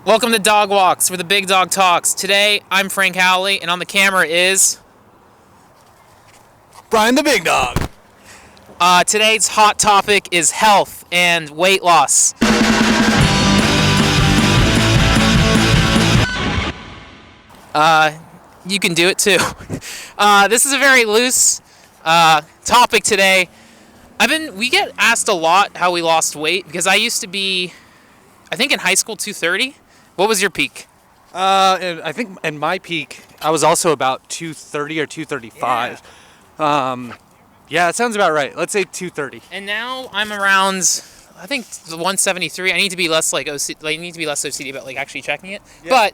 Welcome to Dog Walks, where the big dog talks. Today, I'm Frank Howley, and on the camera is... Bryan the Big Dog. Today's hot topic is health and weight loss. You can do it too. This is a very loose topic today. We get asked a lot how we lost weight, because I used to be, I think in high school, 230. What was your peak? I think in my peak, I was also about 230 or 235. Yeah, it sounds about right. Let's say 230. And now I'm around, I think, the 173. I need to be less like OCD about like actually checking it. Yeah. But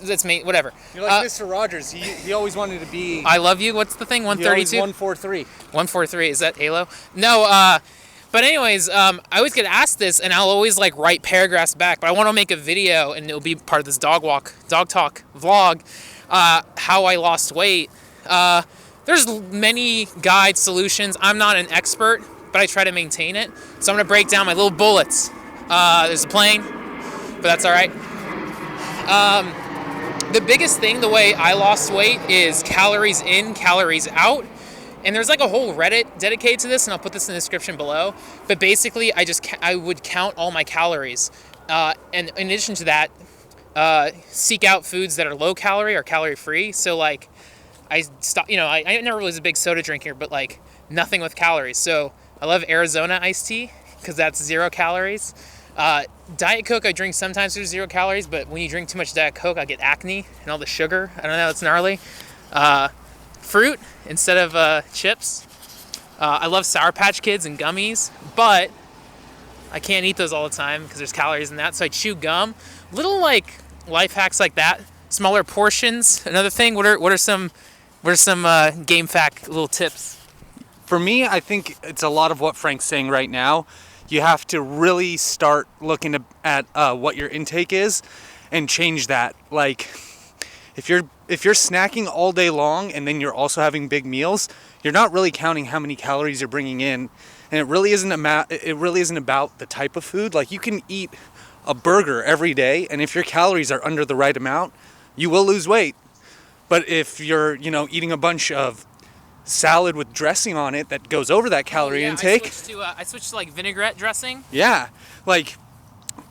that's me. Whatever. You're like Mr. Rogers. He always wanted to be. I love you. What's the thing? 132. 143. 143. Is that Halo? No. But anyways, I always get asked this, and I'll always like write paragraphs back. But I want to make a video, and it'll be part of this dog talk vlog. How I lost weight. There's many guide solutions. I'm not an expert, but I try to maintain it. So I'm gonna break down my little bullets. There's a plane, but that's all right. The biggest thing, the way I lost weight, is calories in, calories out. And there's like a whole Reddit dedicated to this, and I'll put this in the description below. But basically, I would count all my calories. And in addition to that, seek out foods that are low calorie or calorie free. So like, I never was a big soda drinker, but like nothing with calories. So I love Arizona iced tea, because that's 0 calories. Diet Coke I drink sometimes, there's 0 calories, but when you drink too much Diet Coke, I get acne and all the sugar. I don't know, it's gnarly. Fruit instead of chips. I love Sour Patch Kids and gummies, but I can't eat those all the time because there's calories in that, so I chew gum. Little like life hacks like that. Smaller portions. Another thing. What are some game fact little tips? For me, I think it's a lot of what Frank's saying right now. You have to really start looking at what your intake is and change that. Like, if you're snacking all day long and then you're also having big meals, you're not really counting how many calories you're bringing in, and it really isn't about the type of food. Like, you can eat a burger every day, and if your calories are under the right amount, you will lose weight. But if you're, eating a bunch of salad with dressing on it that goes over that calorie intake. I switched to like vinaigrette dressing. Yeah, like,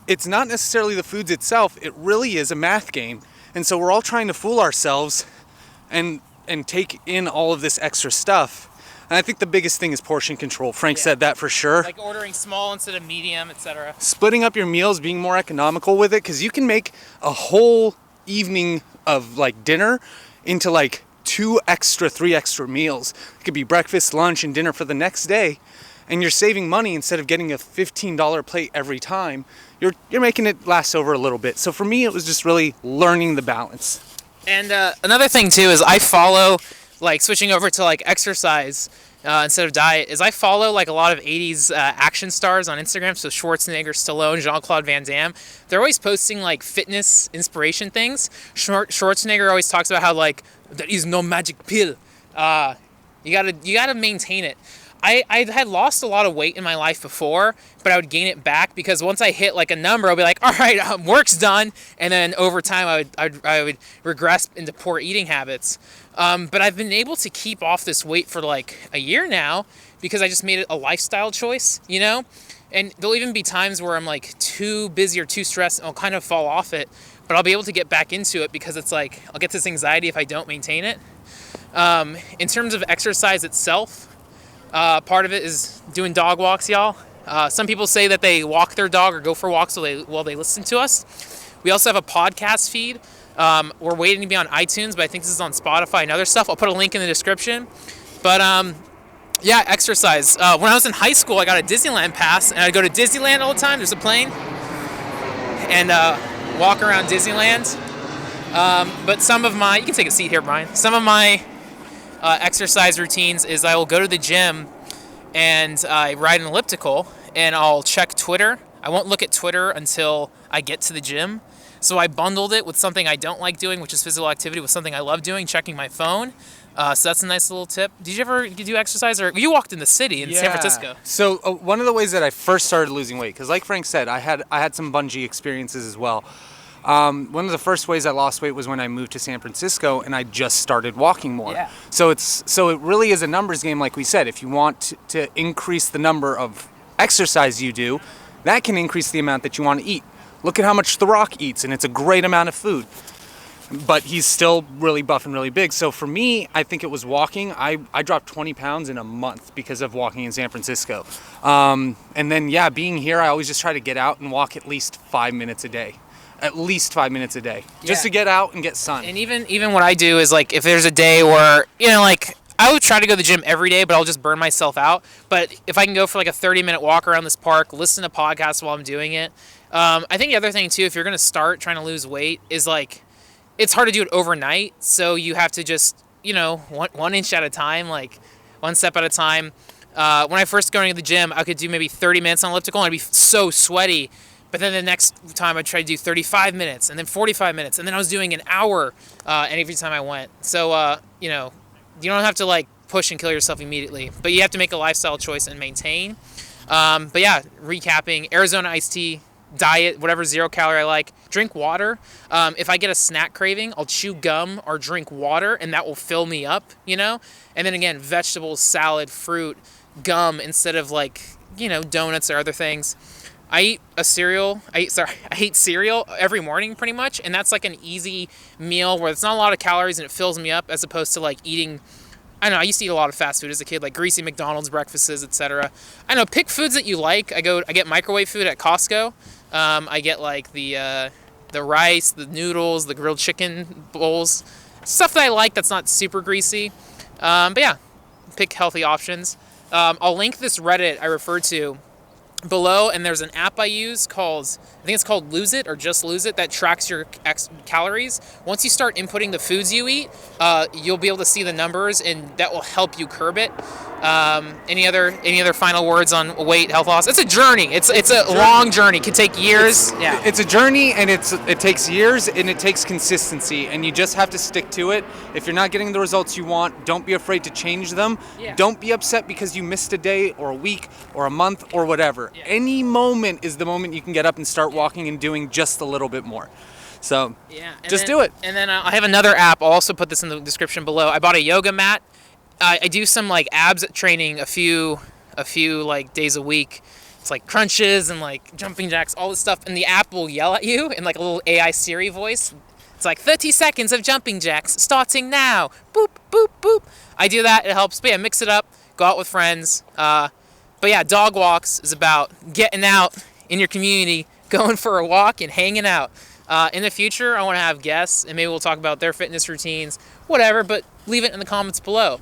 it's not necessarily the foods itself. It really is a math game. And so we're all trying to fool ourselves and take in all of this extra stuff. And I think the biggest thing is portion control. Frank said that for sure. Like ordering small instead of medium, etc. Splitting up your meals, being more economical with it, because you can make a whole evening of like dinner into like 3 extra meals. It could be breakfast, lunch, and dinner for the next day. And you're saving money. Instead of getting a $15 plate every time, you're making it last over a little bit. So for me, it was just really learning the balance. And another thing too is I follow, like, switching over to like exercise instead of diet, is I follow like a lot of 80s action stars on Instagram. So Schwarzenegger, Stallone, Jean-Claude Van Damme. They're always posting like fitness inspiration things. Schwarzenegger always talks about how like there is no magic pill. You gotta maintain it. I had lost a lot of weight in my life before, but I would gain it back because once I hit like a number, I'll be like, all right, work's done. And then over time, I would regress into poor eating habits. But I've been able to keep off this weight for like a year now because I just made it a lifestyle choice, And there'll even be times where I'm like too busy or too stressed, and I'll kind of fall off it. But I'll be able to get back into it because it's like I'll get this anxiety if I don't maintain it. In terms of exercise itself, part of it is doing dog walks, y'all. Some people say that they walk their dog or go for walks while they listen to us. We also have a podcast feed. We're waiting to be on iTunes, but I think this is on Spotify and other stuff. I'll put a link in the description. But exercise. When I was in high school, I got a Disneyland pass, and I'd go to Disneyland all the time. There's a plane. And walk around Disneyland. But you can take a seat here, Brian. Some of my exercise routines is I will go to the gym and I ride an elliptical, and I'll check Twitter. I won't look at Twitter until I get to the gym. So I bundled it with something I don't like doing, which is physical activity, with something I love doing, checking my phone. So that's a nice little tip. Did you ever do exercise? Or you walked in the city in San Francisco. So one of the ways that I first started losing weight, because like Frank said, I had some bungee experiences as well. One of the first ways I lost weight was when I moved to San Francisco and I just started walking more. Yeah. So it really is a numbers game, like we said. If you want to increase the number of exercise you do, that can increase the amount that you want to eat. Look at how much The Rock eats, and it's a great amount of food. But he's still really buff and really big. So for me, I think it was walking. I dropped 20 pounds in a month because of walking in San Francisco. And then, being here, I always just try to get out and walk at least 5 minutes a day. At least 5 minutes a day. Just to get out and get sun. And even what I do is, like, if there's a day where, like, I would try to go to the gym every day, but I'll just burn myself out. But if I can go for, like, a 30-minute walk around this park, listen to podcasts while I'm doing it. I think the other thing, too, if you're going to start trying to lose weight is, like, it's hard to do it overnight, so you have to just, one inch at a time, like one step at a time. When I first going to the gym, I could do maybe 30 minutes on elliptical, and I'd be so sweaty. But then the next time I'd try to do 35 minutes, and then 45 minutes, and then I was doing an hour every time I went. So, you don't have to, like, push and kill yourself immediately, but you have to make a lifestyle choice and maintain. But yeah, recapping, Arizona iced tea, diet, whatever 0 calorie I like. Drink water. If I get a snack craving, I'll chew gum or drink water, and that will fill me up, And then again, vegetables, salad, fruit, gum instead of, like, donuts or other things. I eat cereal every morning pretty much, and that's like an easy meal where it's not a lot of calories and it fills me up, as opposed to like eating, I don't know, I used to eat a lot of fast food as a kid, like greasy McDonald's breakfasts, etc. I know, pick foods that you like. I get microwave food at Costco. I get like the rice, the noodles, the grilled chicken bowls, stuff that I like that's not super greasy. But yeah, pick healthy options. I'll link this Reddit I referred to below, and there's an app I use I think it's called Lose It or Just Lose It, that tracks your calories. Once you start inputting the foods you eat, you'll be able to see the numbers, and that will help you curb it. Any other final words on weight, health loss? It's a journey. It's a long journey. It can take years. It's a journey, and it takes years, and it takes consistency, and you just have to stick to it. If you're not getting the results you want, don't be afraid to change them. Yeah. Don't be upset because you missed a day or a week or a month or whatever. Yeah. Any moment is the moment you can get up and start walking and doing just a little bit more. So do it. And then I have another app. I'll also put this in the description below. I bought a yoga mat. I do some like abs training a few like days a week. It's like crunches and like jumping jacks, all this stuff. And the app will yell at you in like a little AI Siri voice. It's like 30 seconds of jumping jacks starting now. Boop, boop, boop. I do that. It helps. But yeah, mix it up. Go out with friends. But yeah, dog walks is about getting out in your community, going for a walk and hanging out. In the future, I want to have guests, and maybe we'll talk about their fitness routines, whatever, but leave it in the comments below.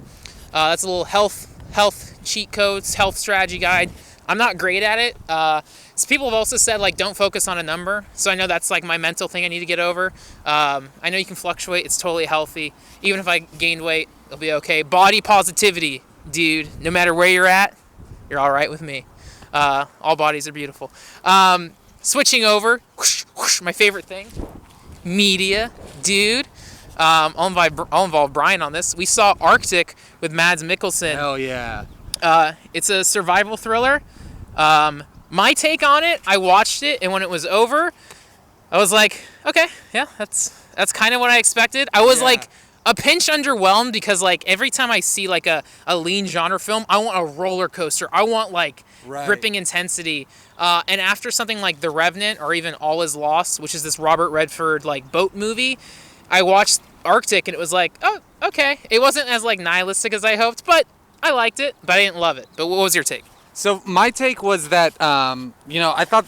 That's a little health cheat codes, health strategy guide. I'm not great at it. So people have also said, like, don't focus on a number. So I know that's like my mental thing I need to get over. I know you can fluctuate. It's totally healthy. Even if I gained weight, it'll be okay. Body positivity, dude. No matter where you're at, you're all right with me. All bodies are beautiful. Switching over, whoosh, whoosh, my favorite thing, media, dude. I'll involve Bryan on this. We saw Arctic with Mads Mikkelsen. Hell yeah. It's a survival thriller. My take on it, I watched it, and when it was over, I was like, okay, yeah, that's kind of what I expected. I was like a pinch underwhelmed because like every time I see like a lean genre film, I want a roller coaster. I want like gripping intensity. And after something like The Revenant or even All Is Lost, which is this Robert Redford like boat movie, I watched Arctic and it was like, oh, okay. It wasn't as like nihilistic as I hoped, but I liked it, but I didn't love it. But what was your take? So my take was that, I thought...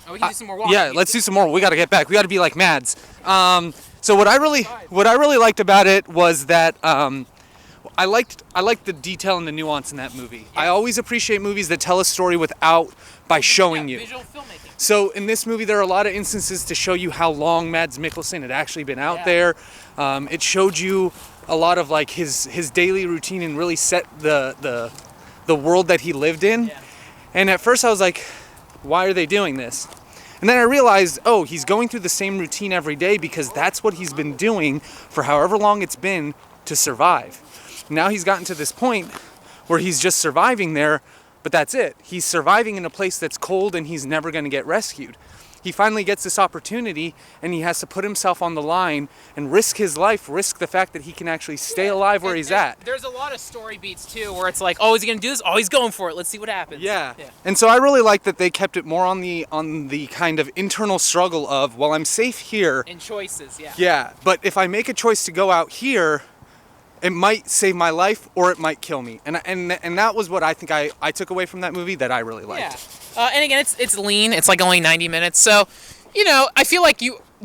Oh, we can do some more walking. Yeah, let's do some more. We got to get back. We got to be like Mads. So what I really liked about it was that I liked the detail and the nuance in that movie. Yeah. I always appreciate movies that tell a story by showing you. Visual filmmaking. So in this movie, there are a lot of instances to show you how long Mads Mikkelsen had actually been out there. It showed you a lot of like his daily routine and really set the world that he lived in. Yeah. And at first I was like, why are they doing this? And then I realized, he's going through the same routine every day because that's what he's been doing for however long it's been to survive. Now he's gotten to this point where he's just surviving there, but that's it. He's surviving in a place that's cold and he's never going to get rescued. he finally gets this opportunity, and he has to put himself on the line and risk his life, risk the fact that he can actually stay alive where he's at. There's a lot of story beats too, where it's like, oh, is he gonna do this? Oh, he's going for it. Let's see what happens. Yeah. And so I really like that they kept it more on the kind of internal struggle of, well, I'm safe here. And choices, yeah. Yeah, but if I make a choice to go out here, it might save my life or it might kill me. And that was what I think I took away from that movie that I really liked. Yeah. And again, it's lean. It's like only 90 minutes. So, I feel like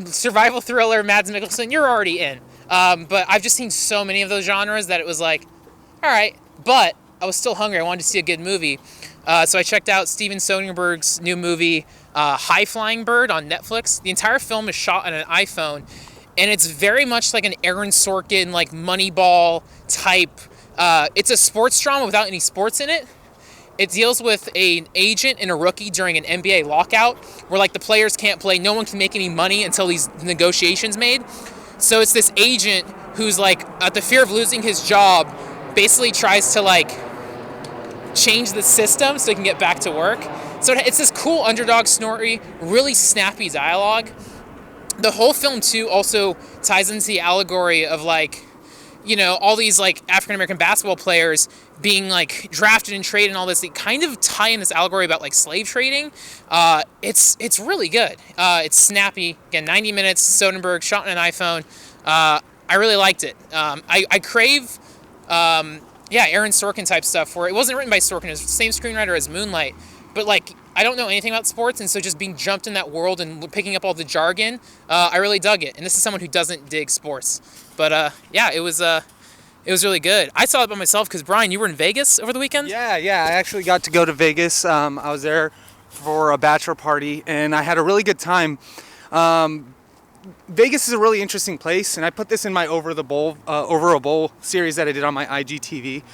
survival thriller, Mads Mikkelsen, you're already in. But I've just seen so many of those genres that it was like, all right. But I was still hungry. I wanted to see a good movie. So I checked out Steven Soderbergh's new movie, High Flying Bird, on Netflix. The entire film is shot on an iPhone. And it's very much like an Aaron Sorkin, like Moneyball type. It's a sports drama without any sports in it. It deals with an agent and a rookie during an NBA lockout where like the players can't play. No one can make any money until these negotiations made. So it's this agent who's like at the fear of losing his job basically tries to like change the system so he can get back to work. So it's this cool underdog story, really snappy dialogue. The whole film too also ties into the allegory of like, all these like African American basketball players being like drafted and traded and all this. They kind of tie in this allegory about like slave trading. It's really good. It's snappy. Again, 90 minutes. Soderbergh, shot on an iPhone. I really liked it. I crave, Aaron Sorkin type stuff where it wasn't written by Sorkin. It was the same screenwriter as Moonlight, but like I don't know anything about sports, and so just being jumped in that world and picking up all the jargon, I really dug it. And this is someone who doesn't dig sports, but it was really good. I saw it by myself because Brian, you were in Vegas over the weekend. Yeah. I actually got to go to Vegas. I was there for a bachelor party, and I had a really good time. Vegas is a really interesting place, and I put this in my Over a Bowl series that I did on my IGTV.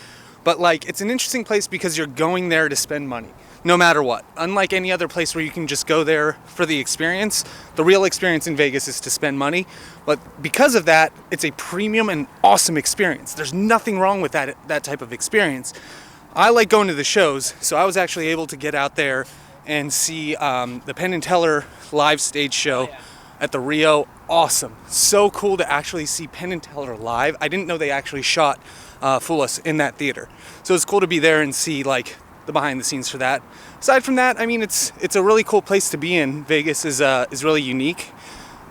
But like, it's an interesting place because you're going there to spend money, no matter what. Unlike any other place where you can just go there for the experience, the real experience in Vegas is to spend money. But because of that, it's a premium and awesome experience. There's nothing wrong with that type of experience. I like going to the shows, so I was actually able to get out there and see the Penn and Teller live stage show at the Rio. Awesome. So cool to actually see Penn and Teller live. I didn't know they actually shot Fool Us in that theater. So it's cool to be there and see like the behind the scenes for that. Aside from that, I mean, it's a really cool place to be in. Vegas is really unique.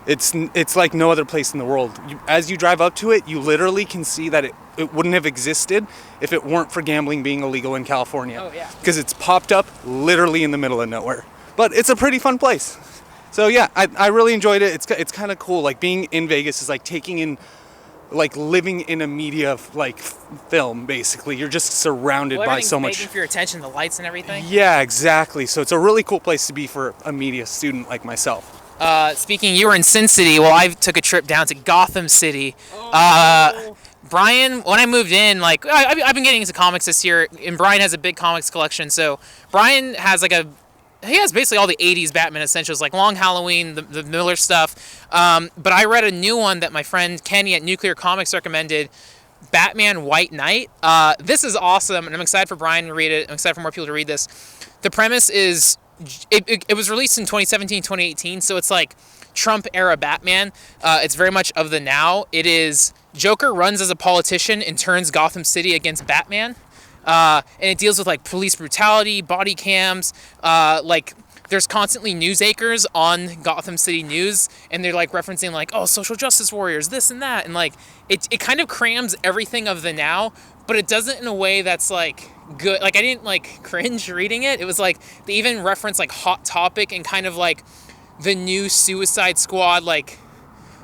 It's like no other place in the world. As you drive up to it, you literally can see that it wouldn't have existed if it weren't for gambling being illegal in California. Oh, yeah. Because it's popped up literally in the middle of nowhere. But it's a pretty fun place. So yeah, I really enjoyed it. It's kind of cool. Like being in Vegas is like taking in, like living in a media like film. Basically, you're just surrounded by so much. Begging for your attention, the lights and everything. Yeah, exactly. So it's a really cool place to be for a media student like myself. Speaking, you were in Sin City. Well, I took a trip down to Gotham City. Brian, when I moved in, like I've been getting into comics this year, and Brian has a big comics collection. So Brian has he has basically all the 80s Batman essentials, like Long Halloween, the Miller stuff. But I read a new one that my friend Kenny at Nuclear Comics recommended, Batman White Knight. This is awesome, and I'm excited for Brian to read it. I'm excited for more people to read this. The premise is, it was released in 2017, 2018, so it's like Trump-era Batman. It's very much of the now. It is Joker runs as a politician and turns Gotham City against Batman. And it deals with like police brutality, body cams, like there's constantly news anchors on Gotham City News, and they're like referencing like, oh, social justice warriors, this and that, and like it kind of crams everything of the now, but it does it in a way that's like good. Like I didn't like cringe reading it. It was like they even reference like Hot Topic and kind of like the new Suicide Squad, like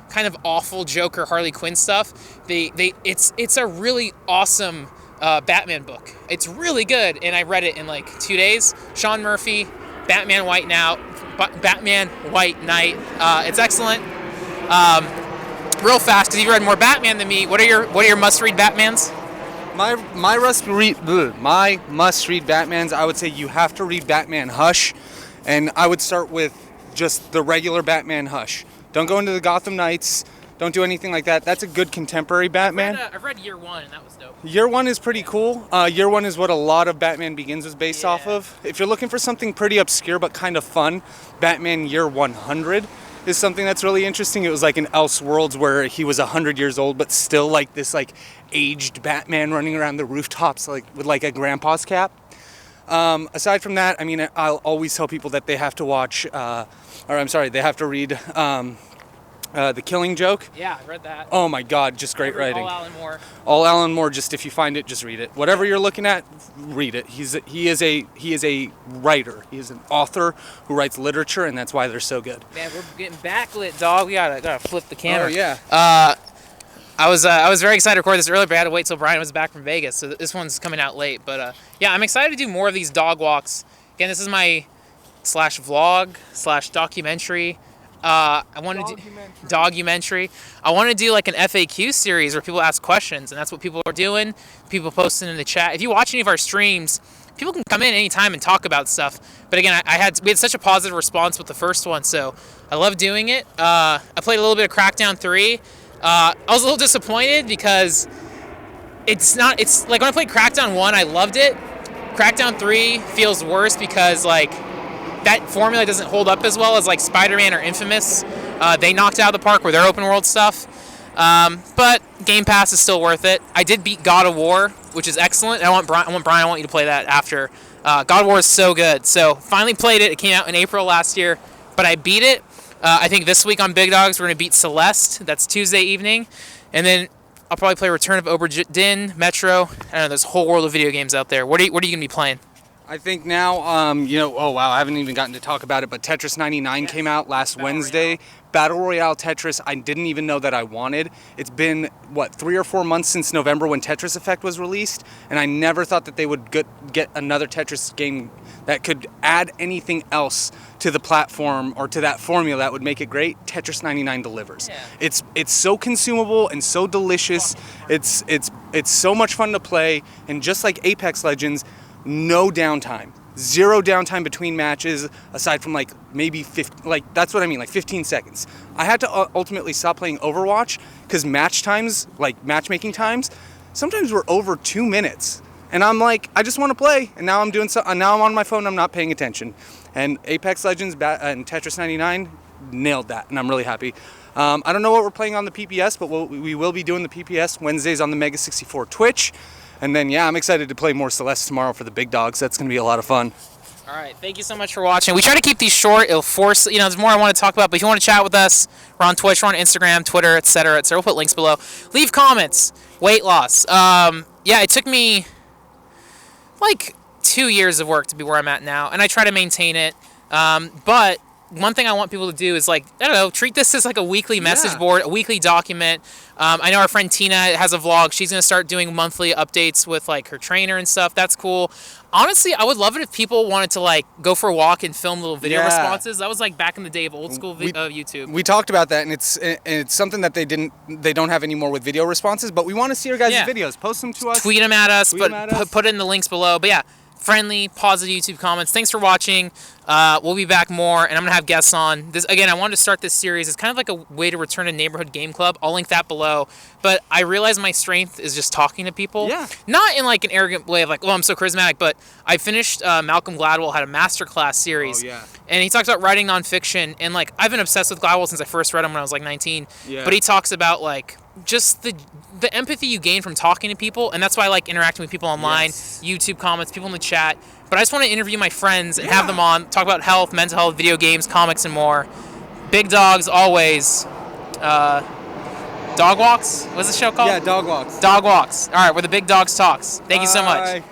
kind of awful Joker Harley Quinn stuff. It's a really awesome Batman book. It's really good, and I read it in like 2 days. Sean Murphy, Batman White Knight. It's excellent. Real fast, because you've read more Batman than me. What are your must-read Batmans? My must-read Batmans, I would say you have to read Batman Hush, and I would start with just the regular Batman Hush. Don't go into the Gotham Knights. don't do anything like that. That's a good contemporary Batman. I've read Year One, and that was dope. Year One is pretty cool. Year One is what a lot of Batman Begins was based off of. If you're looking for something pretty obscure but kind of fun, Batman Year 100 is something that's really interesting. It was like in Elseworlds where he was 100 years old, but still like this like aged Batman running around the rooftops like with like a grandpa's cap. Aside from that, I mean, I'll always tell people that they have to watch, they have to read The Killing Joke. Yeah, I read that. Oh my God, just great writing. All Alan Moore. All Alan Moore. Just if you find it, just read it. Whatever you're looking at, read it. He is a writer. He is an author who writes literature, and that's why they're so good. Man, we're getting backlit, dog. We gotta flip the camera. Oh yeah. I was very excited to record this earlier, but I had to wait till Bryan was back from Vegas, so this one's coming out late. But yeah, I'm excited to do more of these dog walks. Again, this is my /vlog/documentary. I want to do documentary. I want to do like an FAQ series where people ask questions, and that's what people are doing. People posting in the chat. If you watch any of our streams, people can come in anytime and talk about stuff. But again, we had such a positive response with the first one, so I love doing it. I played a little bit of Crackdown 3. I was a little disappointed because it's like when I played Crackdown 1, I loved it. Crackdown 3 feels worse because like that formula doesn't hold up as well as like Spider-Man or Infamous. They knocked it out of the park with their open world stuff. But Game Pass is still worth it. I did beat God of War, which is excellent. I want Bryan, I want you to play that after. God of War is so good. So finally played it. It came out in April last year, but I beat it. I think this week on Big Dogs we're going to beat Celeste. That's Tuesday evening. And then I'll probably play Return of Obra Dinn, Metro. I don't know, there's a whole world of video games out there. What are you going to be playing? I think now, oh wow, I haven't even gotten to talk about it, but Tetris 99 came out last Wednesday. Battle Royale Tetris, I didn't even know that I wanted. It's been, 3 or 4 months since November when Tetris Effect was released, and I never thought that they would get another Tetris game that could add anything else to the platform or to that formula that would make it great. Tetris 99 delivers. Yeah. It's so consumable and so delicious. It's so much fun to play, and just like Apex Legends, no downtime. 0 downtime between matches, aside from like maybe 50, like that's what I mean, like 15 seconds. I had to ultimately stop playing Overwatch because match times, like matchmaking times, sometimes were over 2 minutes. And I'm like, I just want to play, and now I'm doing so. Now I'm on my phone. I'm not paying attention. And Apex Legends and Tetris 99 nailed that, and I'm really happy. I don't know what we're playing on the PPS, but we will be doing the PPS Wednesdays on the Mega 64 Twitch. And then, yeah, I'm excited to play more Celeste tomorrow for the Big Dogs. That's going to be a lot of fun. All right, thank you so much for watching. We try to keep these short. It'll force, there's more I want to talk about, but if you want to chat with us, we're on Twitch, we're on Instagram, Twitter, etc., etc. We'll put links below. Leave comments. Weight loss. Yeah, it took me like 2 years of work to be where I'm at now, and I try to maintain it. But one thing I want people to do is, like, I don't know, treat this as like a weekly message board, a weekly document. I know our friend Tina has a vlog. She's going to start doing monthly updates with like her trainer and stuff. That's cool. Honestly, I would love it if people wanted to like go for a walk and film little video responses. That was like back in the day of old school YouTube. We talked about that, and it's something that they don't have anymore with video responses, but we want to see your guys' videos. Post them to us. Tweet them at us, put in the links below. But yeah, friendly, positive YouTube comments. Thanks for watching. We'll be back more, and I'm gonna have guests on. This again, I wanted to start this series. It's kind of like a way to return to Neighborhood Game Club. I'll link that below. But I realize my strength is just talking to people. Yeah. Not in like an arrogant way of like, oh, I'm so charismatic. But I finished Malcolm Gladwell had a masterclass series. Oh, yeah. And he talks about writing nonfiction, and like I've been obsessed with Gladwell since I first read him when I was like 19. Yeah. But he talks about like just the empathy you gain from talking to people, and that's why I like interacting with people online, YouTube comments, people in the chat. But I just want to interview my friends and have them on, talk about health, mental health, video games, comics, and more. Big Dogs, always. Dog Walks? What's the show called? Yeah, Dog Walks. Dog Walks. All right, where the Big Dogs talks. Thank you so much.